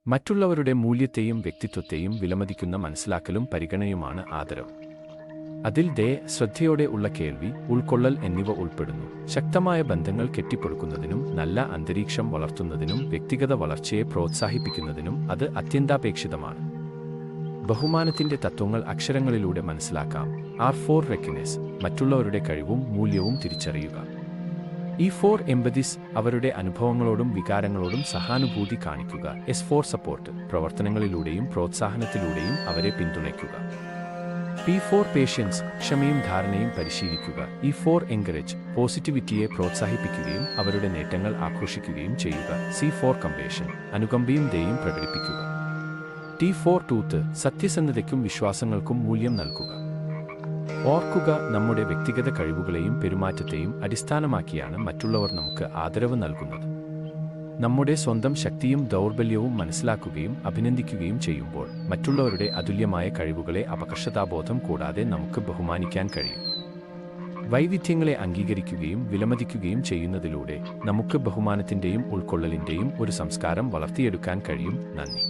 മറ്റുള്ളവരുടെ മൂല്യത്തെയും വ്യക്തിത്വത്തെയും വിലമതിക്കുന്ന മനസ്സിലാക്കലും പരിഗണനയുമാണ് ആദരവ്. അതിൽ ശ്രദ്ധയോടെ ഉള്ള കേൾവി, ഉൾക്കൊള്ളൽ എന്നിവ ഉൾപ്പെടുന്നു. ശക്തമായ ബന്ധങ്ങൾ കെട്ടിപ്പടുക്കുന്നതിനും നല്ല അന്തരീക്ഷം വളർത്തുന്നതിനും വ്യക്തിഗത വളർച്ചയെ പ്രോത്സാഹിപ്പിക്കുന്നതിനും അത് അത്യന്താപേക്ഷിതമാണ്. ബഹുമാനത്തിന്റെ തത്വങ്ങൾ അക്ഷരങ്ങളിലൂടെ മനസ്സിലാക്കാം. R4 റെക്കഗ്നൈസ്, മറ്റുള്ളവരുടെ കഴിവും മൂല്യവും തിരിച്ചറിയുക. E4 എമ്പതിസ്, അവരുടെ അനുഭവങ്ങളോടും വികാരങ്ങളോടും സഹാനുഭൂതി കാണിക്കുക. S4 സപ്പോർട്ട്, പ്രവർത്തനങ്ങളിലൂടെയും പ്രോത്സാഹനത്തിലൂടെയും അവരെ പിന്തുണയ്ക്കുക. P4 പേഷ്യൻസ്, ക്ഷമയും ധാരണയും പരിശീലിക്കുക. E4 എൻകറേജ്, പോസിറ്റിവിറ്റിയെ പ്രോത്സാഹിപ്പിക്കുകയും അവരുടെ നേട്ടങ്ങൾ ആഘോഷിക്കുകയും ചെയ്യുക. C4 കമ്പേഷൻ, അനുകമ്പയും ദയയും പ്രകടിപ്പിക്കുക. T4 ട്രൂത്ത്, സത്യസന്ധതയ്ക്കും വിശ്വാസങ്ങൾക്കും മൂല്യം നൽകുക. ഓർക്കുക, നമ്മുടെ വ്യക്തിഗത കഴിവുകളെയും പെരുമാറ്റത്തെയും അടിസ്ഥാനമാക്കിയാണ് മറ്റുള്ളവർ നമുക്ക് ആദരവ് നൽകുന്നത്. നമ്മുടെ സ്വന്തം ശക്തിയും ദൗർബല്യവും മനസ്സിലാക്കുകയും അഭിനന്ദിക്കുകയും ചെയ്യുമ്പോൾ മറ്റുള്ളവരുടെ അതുല്യമായ കഴിവുകളെ അപകർഷതാബോധം കൂടാതെ നമുക്ക് ബഹുമാനിക്കാൻ കഴിയും. വൈവിധ്യങ്ങളെ അംഗീകരിക്കുകയും വിലമതിക്കുകയും ചെയ്യുന്നതിലൂടെ നമുക്ക് ബഹുമാനത്തിന്റെയും ഉൾക്കൊള്ളലിന്റെയും ഒരു സംസ്കാരം വളർത്തിയെടുക്കാൻ കഴിയും. നന്ദി.